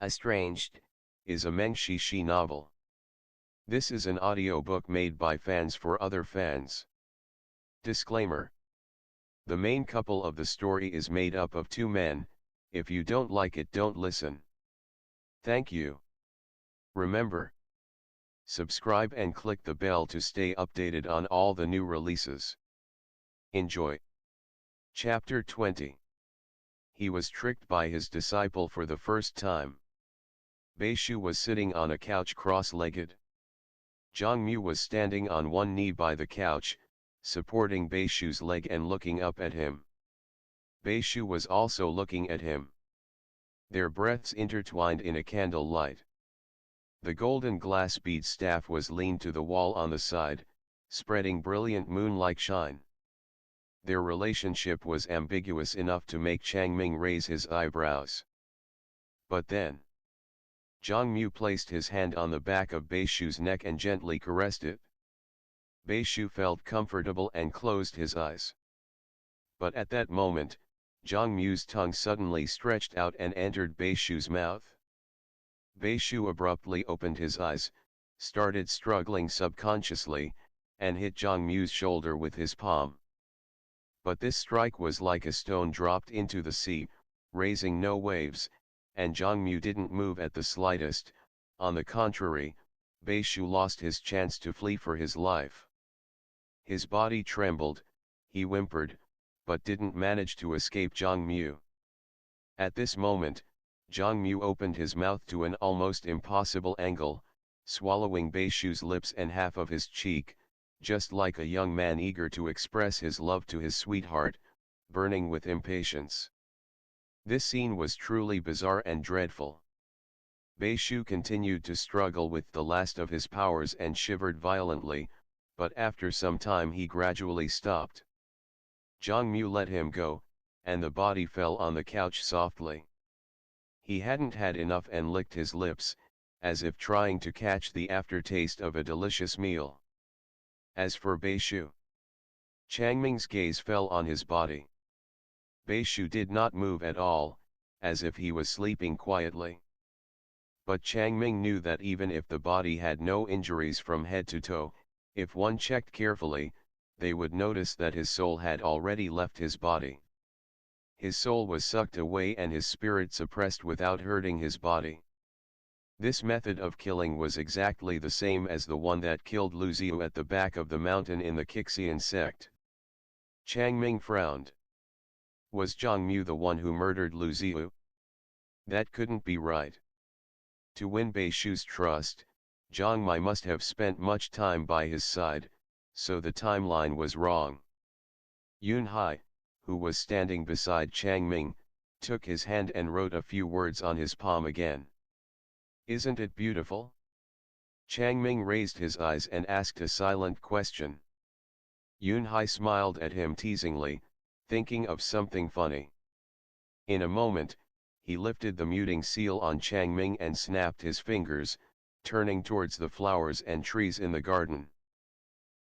Estranged is a Meng Shishi novel. This is an audiobook made by fans for other fans. Disclaimer: the main couple of the story is made up of two men. If you don't like it, don't listen. Thank you. Remember, subscribe and click the bell to stay updated on all the new releases. Enjoy. Chapter 20. He was tricked by his disciple for the first time. Beishu was sitting on a couch cross-legged. Zhongmu was standing on one knee by the couch, supporting Beishu's leg and looking up at him. Beishu was also looking at him. Their breaths intertwined in a candle light. The golden glass bead staff was leaned to the wall on the side, spreading brilliant moon-like shine. Their relationship was ambiguous enough to make Changming raise his eyebrows. But then, Zhongmu placed his hand on the back of Beishu's neck and gently caressed it. Beishu felt comfortable and closed his eyes. But at that moment, Zhongmu's tongue suddenly stretched out and entered Beishu's mouth. Beishu abruptly opened his eyes, started struggling subconsciously, and hit Zhongmu's shoulder with his palm. But this strike was like a stone dropped into the sea, raising no waves, and Zhongmu didn't move at the slightest. On the contrary, Beishu lost his chance to flee for his life. His body trembled, he whimpered, but didn't manage to escape Zhongmu. At this moment, Zhongmu opened his mouth to an almost impossible angle, swallowing Beishu's lips and half of his cheek, just like a young man eager to express his love to his sweetheart, burning with impatience. This scene was truly bizarre and dreadful. Beishu continued to struggle with the last of his powers and shivered violently, but after some time he gradually stopped. Zhongmu let him go, and the body fell on the couch softly. He hadn't had enough and licked his lips, as if trying to catch the aftertaste of a delicious meal. As for Beishu, Changming's gaze fell on his body. Beishu did not move at all, as if he was sleeping quietly. But Changming knew that even if the body had no injuries from head to toe, if one checked carefully, they would notice that his soul had already left his body. His soul was sucked away and his spirit suppressed without hurting his body. This method of killing was exactly the same as the one that killed Lu Ziyu at the back of the mountain in the Qixian sect. Changming frowned. Was Zhongmu the one who murdered Lu Ziyu? That couldn't be right. To win Beishu's trust, Zhongmai must have spent much time by his side, so the timeline was wrong. Yunhai, who was standing beside Changming, took his hand and wrote a few words on his palm again. Isn't it beautiful? Changming raised his eyes and asked a silent question. Yunhai smiled at him teasingly, thinking of something funny. In a moment, he lifted the muting seal on Changming and snapped his fingers, turning towards the flowers and trees in the garden.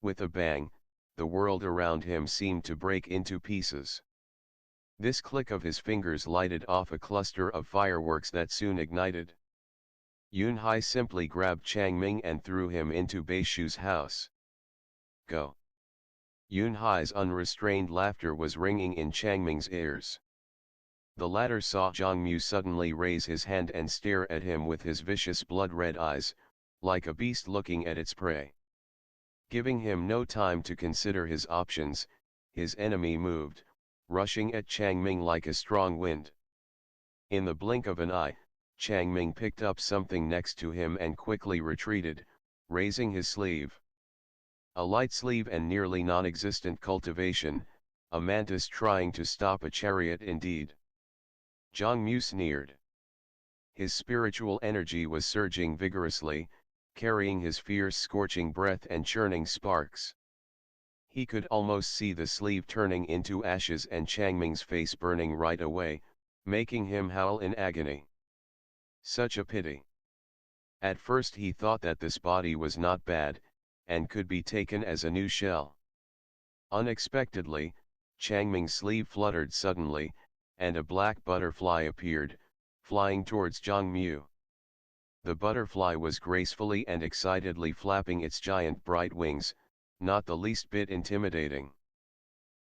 With a bang, the world around him seemed to break into pieces. This click of his fingers lighted off a cluster of fireworks that soon ignited. Yunhai simply grabbed Changming and threw him into Beishu's house. Go! Yunhai's unrestrained laughter was ringing in Changming's ears. The latter saw Zhongmu suddenly raise his hand and stare at him with his vicious blood-red eyes, like a beast looking at its prey. Giving him no time to consider his options, his enemy moved, rushing at Changming like a strong wind. In the blink of an eye, Changming picked up something next to him and quickly retreated, raising his sleeve. A light sleeve and nearly non-existent cultivation, a mantis trying to stop a chariot indeed. Zhongmu sneered. His spiritual energy was surging vigorously, carrying his fierce scorching breath and churning sparks. He could almost see the sleeve turning into ashes and Changming's face burning right away, making him howl in agony. Such a pity. At first he thought that this body was not bad, and could be taken as a new shell. Unexpectedly, Changming's sleeve fluttered suddenly, and a black butterfly appeared, flying towards Zhang. The butterfly was gracefully and excitedly flapping its giant bright wings, not the least bit intimidating.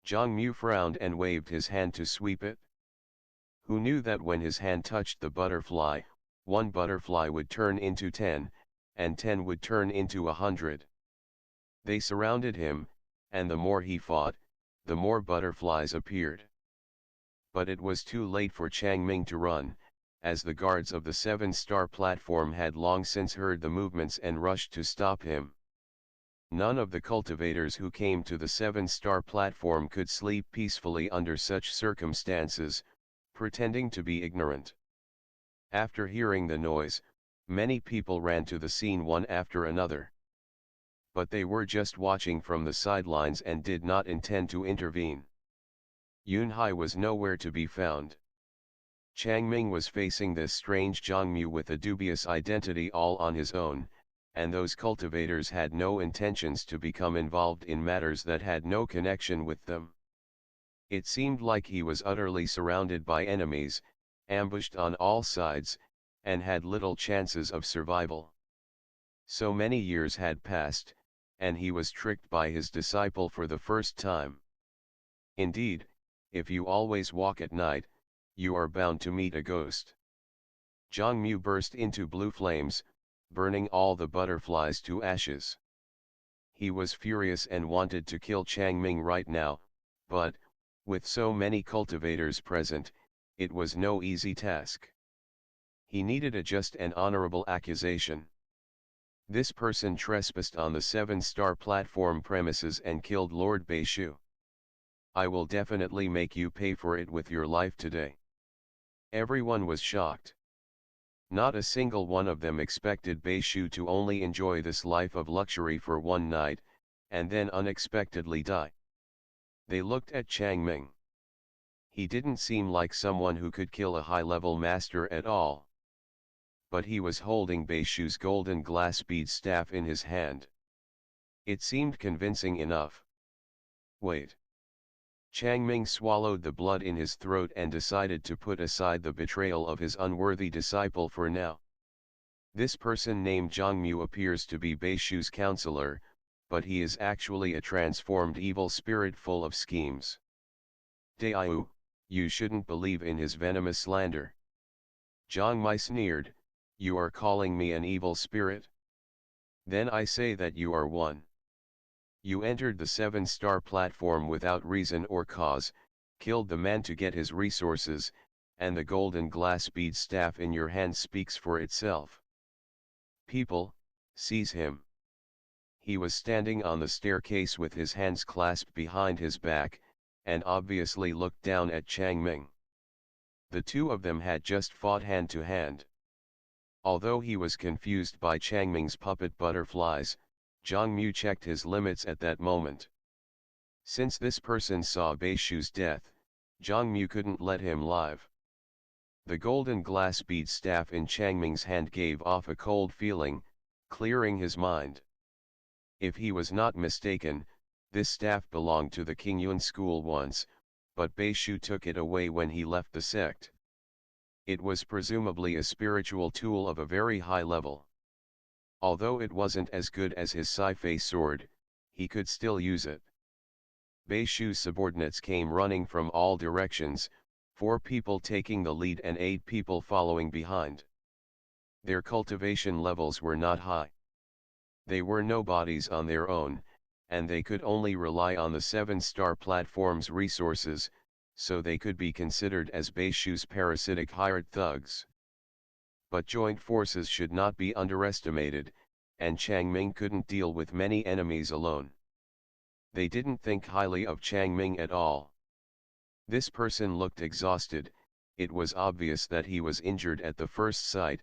Zhang frowned and waved his hand to sweep it. Who knew that when his hand touched the butterfly, one butterfly would turn into 10, and 10 would turn into 100. They surrounded him, and the more he fought, the more butterflies appeared. But it was too late for Changming to run, as the guards of the 7-star platform had long since heard the movements and rushed to stop him. None of the cultivators who came to the 7-star platform could sleep peacefully under such circumstances, pretending to be ignorant. After hearing the noise, many people ran to the scene one after another. But they were just watching from the sidelines and did not intend to intervene. Yunhai was nowhere to be found. Changming was facing this strange Zhangmu with a dubious identity all on his own, and those cultivators had no intentions to become involved in matters that had no connection with them. It seemed like he was utterly surrounded by enemies, ambushed on all sides, and had little chances of survival. So many years had passed, and he was tricked by his disciple for the first time. Indeed, if you always walk at night, you are bound to meet a ghost. Zhang burst into blue flames, burning all the butterflies to ashes. He was furious and wanted to kill Changming right now, but, with so many cultivators present, it was no easy task. He needed a just and honorable accusation. This person trespassed on the 7-star platform premises and killed Lord Beishu. I will definitely make you pay for it with your life today. Everyone was shocked. Not a single one of them expected Beishu to only enjoy this life of luxury for one night, and then unexpectedly die. They looked at Changming. He didn't seem like someone who could kill a high-level master at all. But he was holding Beishu's golden glass bead staff in his hand. It seemed convincing enough. Wait. Changming swallowed the blood in his throat and decided to put aside the betrayal of his unworthy disciple for now. This person named Zhangmu appears to be Beishu's counselor, but he is actually a transformed evil spirit full of schemes. Daiyu, you shouldn't believe in his venomous slander. Zhang Mai sneered, you are calling me an evil spirit? Then I say that you are one. You entered the 7-star platform without reason or cause, killed the man to get his resources, and the golden glass bead staff in your hand speaks for itself. People, seize him. He was standing on the staircase with his hands clasped behind his back, and obviously looked down at Changming. The two of them had just fought hand to hand. Although he was confused by Changming's puppet butterflies, Zhangmu checked his limits at that moment. Since this person saw Beishu's death, Zhangmu couldn't let him live. The golden glass bead staff in Changming's hand gave off a cold feeling, clearing his mind. If he was not mistaken, this staff belonged to the Qingyun school once, but Beishu took it away when he left the sect. It was presumably a spiritual tool of a very high level. Although it wasn't as good as his Sci-Fei sword, he could still use it. Beishu's subordinates came running from all directions, 4 people taking the lead and 8 people following behind. Their cultivation levels were not high. They were nobodies on their own, and they could only rely on the 7-star platform's resources, so they could be considered as Beishu's parasitic hired thugs. But joint forces should not be underestimated, and Changming couldn't deal with many enemies alone. They didn't think highly of Changming at all. This person looked exhausted, it was obvious that he was injured at the first sight,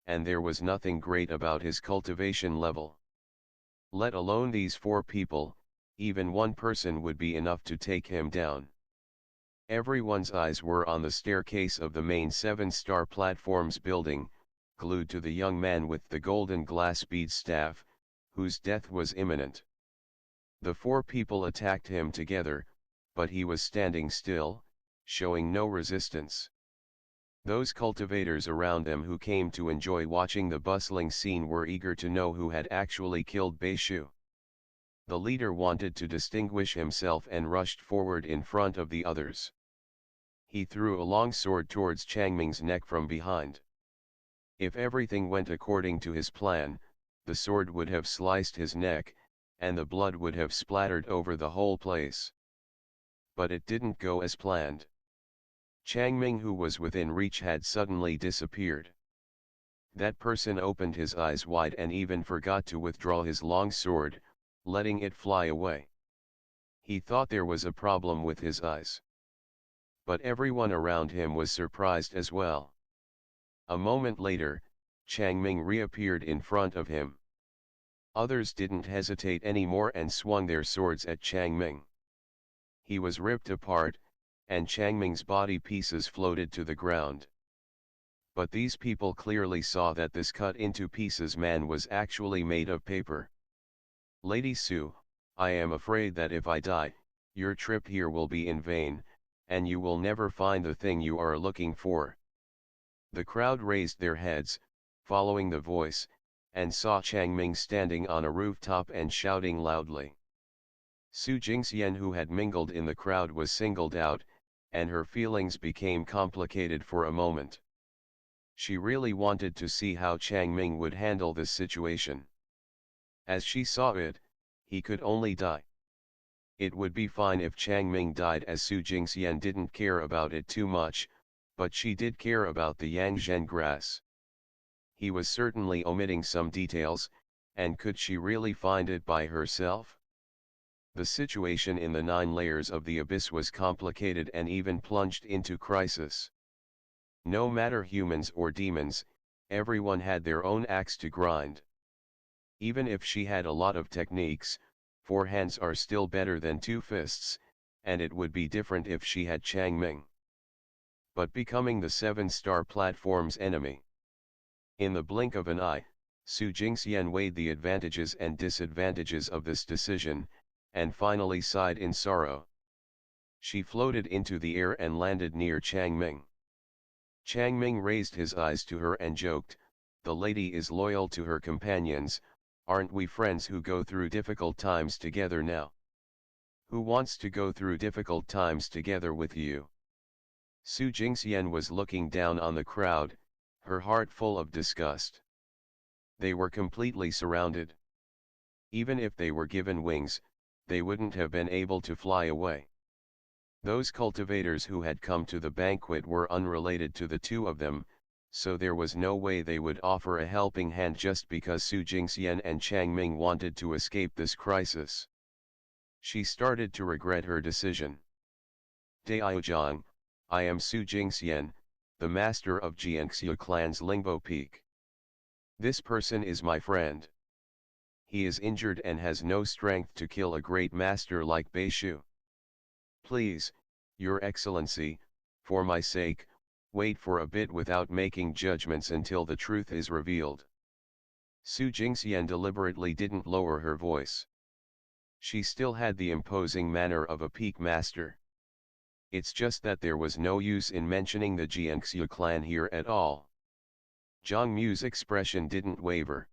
and there was nothing great about his cultivation level. Let alone these 4 people, even one person would be enough to take him down. Everyone's eyes were on the staircase of the main 7-star platform's building, glued to the young man with the golden glass bead staff, whose death was imminent. The 4 people attacked him together, but he was standing still, showing no resistance. Those cultivators around them who came to enjoy watching the bustling scene were eager to know who had actually killed Beishu. The leader wanted to distinguish himself and rushed forward in front of the others. He threw a long sword towards Changming's neck from behind. If everything went according to his plan, the sword would have sliced his neck, and the blood would have splattered over the whole place. But it didn't go as planned. Changming, who was within reach, had suddenly disappeared. That person opened his eyes wide and even forgot to withdraw his long sword, letting it fly away. He thought there was a problem with his eyes. But everyone around him was surprised as well. A moment later, Changming reappeared in front of him. Others didn't hesitate anymore and swung their swords at Changming. He was ripped apart, and Changming's body pieces floated to the ground. But these people clearly saw that this cut into pieces man was actually made of paper. Lady Su, I am afraid that if I die, your trip here will be in vain, and you will never find the thing you are looking for. The crowd raised their heads, following the voice, and saw Changming standing on a rooftop and shouting loudly. Su Jingxian, who had mingled in the crowd, was singled out, and her feelings became complicated for a moment. She really wanted to see how Changming would handle this situation. As she saw it, he could only die. It would be fine if Changming died, as Su Jingxian didn't care about it too much, but she did care about the Yangzhen grass. He was certainly omitting some details, and could she really find it by herself? The situation in the 9 layers of the abyss was complicated and even plunged into crisis. No matter humans or demons, everyone had their own axe to grind. Even if she had a lot of techniques, 4 hands are still better than 2 fists, and it would be different if she had Changming. But becoming the 7-star platform's enemy. In the blink of an eye, Su Jingxian weighed the advantages and disadvantages of this decision, and finally sighed in sorrow. She floated into the air and landed near Changming. Changming raised his eyes to her and joked, "The lady is loyal to her companions, aren't we friends who go through difficult times together now? Who wants to go through difficult times together with you?" Su Jingxian was looking down on the crowd, her heart full of disgust. They were completely surrounded. Even if they were given wings, they wouldn't have been able to fly away. Those cultivators who had come to the banquet were unrelated to the 2 of them, so there was no way they would offer a helping hand just because Su Jingxian and Changming wanted to escape this crisis. She started to regret her decision. "Daiyuzhang, I am Su Jingxian, the master of Jiangxia clan's Lingbo Peak. This person is my friend. He is injured and has no strength to kill a great master like Beishu. Please, Your Excellency, for my sake, wait for a bit without making judgments until the truth is revealed." Su Jingxian deliberately didn't lower her voice. She still had the imposing manner of a peak master. It's just that there was no use in mentioning the Jiangxia clan here at all. Zhang Mu's expression didn't waver.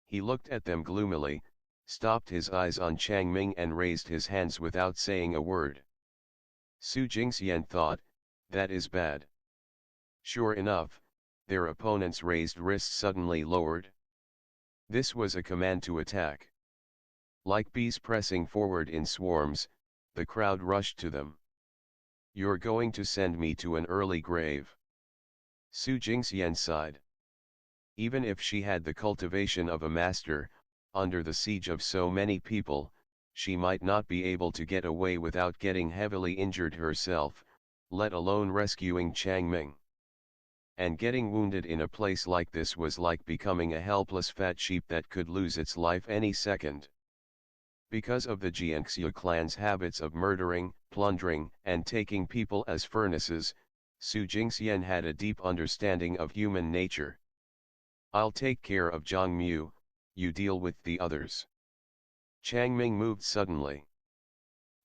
He looked at them gloomily, stopped his eyes on Changming and raised his hands without saying a word. Su Jingxian thought, that is bad. Sure enough, their opponents' raised wrists suddenly lowered. This was a command to attack. Like bees pressing forward in swarms, the crowd rushed to them. "You're going to send me to an early grave." Su Jingxian sighed. Even if she had the cultivation of a master, under the siege of so many people, she might not be able to get away without getting heavily injured herself, let alone rescuing Changming. And getting wounded in a place like this was like becoming a helpless fat sheep that could lose its life any second. Because of the Jiangxia clan's habits of murdering, plundering, and taking people as furnaces, Su Jingxian had a deep understanding of human nature. "I'll take care of Zhang Mu, you deal with the others." Changming moved suddenly.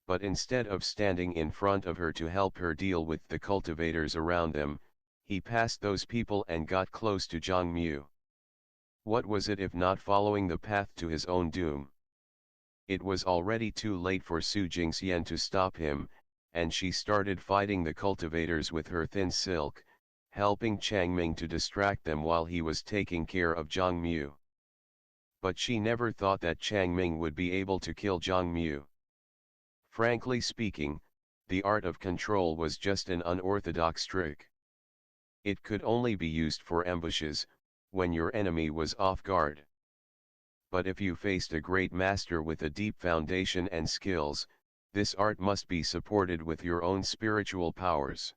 But instead of standing in front of her to help her deal with the cultivators around them, he passed those people and got close to Zhang Mu. What was it if not following the path to his own doom? It was already too late for Su Jingxian to stop him, and she started fighting the cultivators with her thin silk, helping Chang Ming to distract them while he was taking care of Zhang Mu. But she never thought that Chang Ming would be able to kill Zhang Mu. Frankly speaking, the art of control was just an unorthodox trick. It could only be used for ambushes, when your enemy was off guard. But if you faced a great master with a deep foundation and skills, this art must be supported with your own spiritual powers.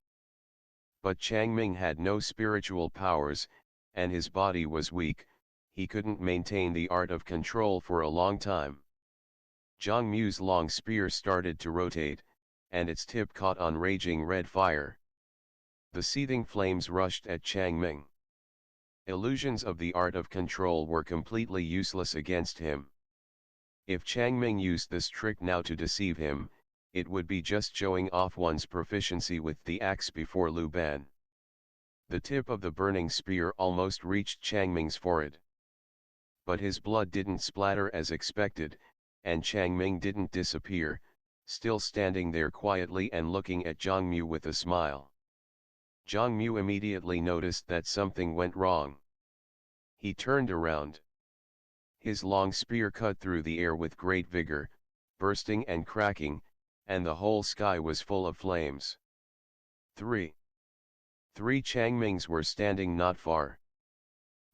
But Chang Ming had no spiritual powers, and his body was weak, he couldn't maintain the art of control for a long time. Zhang Mu's long spear started to rotate, and its tip caught on raging red fire. The seething flames rushed at Chang Ming. Illusions of the art of control were completely useless against him. If Chang Ming used this trick now to deceive him, it would be just showing off one's proficiency with the axe before Lu Ban. The tip of the burning spear almost reached Chang Ming's forehead. But his blood didn't splatter as expected, and Chang Ming didn't disappear, still standing there quietly and looking at Zhang Mu with a smile. Zhang Mu immediately noticed that something went wrong. He turned around. His long spear cut through the air with great vigor, bursting and cracking, and the whole sky was full of flames. Three Chang Mings were standing not far.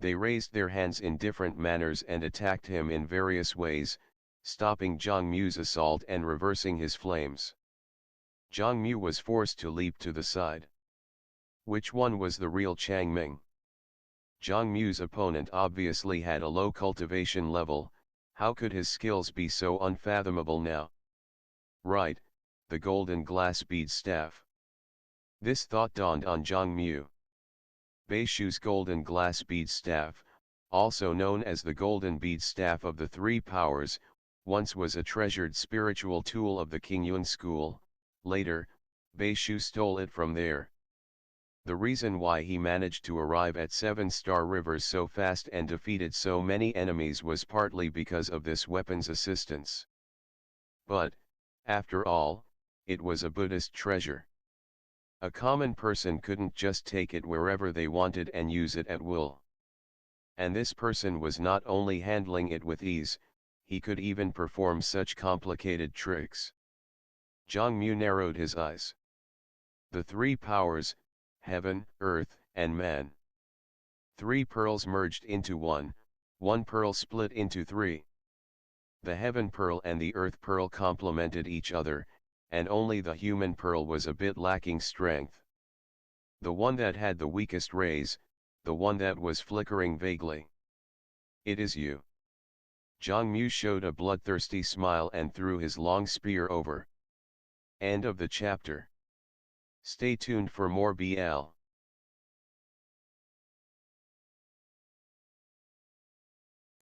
They raised their hands in different manners and attacked him in various ways, stopping Zhang Mu's assault and reversing his flames. Zhang Mu was forced to leap to the side. Which one was the real Chang Ming? Zhang Mu's opponent obviously had a low cultivation level, how could his skills be so unfathomable now? Right, the golden glass bead staff. This thought dawned on Zhang Mu. Beishu's golden glass bead staff, also known as the golden bead staff of the three powers, once was a treasured spiritual tool of the Qingyun school. Later, Beishu stole it from there. The reason why he managed to arrive at 7-star rivers so fast and defeated so many enemies was partly because of this weapon's assistance. But, after all, it was a Buddhist treasure. A common person couldn't just take it wherever they wanted and use it at will. And this person was not only handling it with ease, he could even perform such complicated tricks. Zhang Mu narrowed his eyes. The three powers, heaven, earth, and man. 3 pearls merged into one pearl split into 3. The heaven pearl and the earth pearl complemented each other, and only the human pearl was a bit lacking strength. The one that had the weakest rays, the one that was flickering vaguely. It is you. Zhang Mu showed a bloodthirsty smile and threw his long spear over. End of the chapter. Stay tuned for more BL.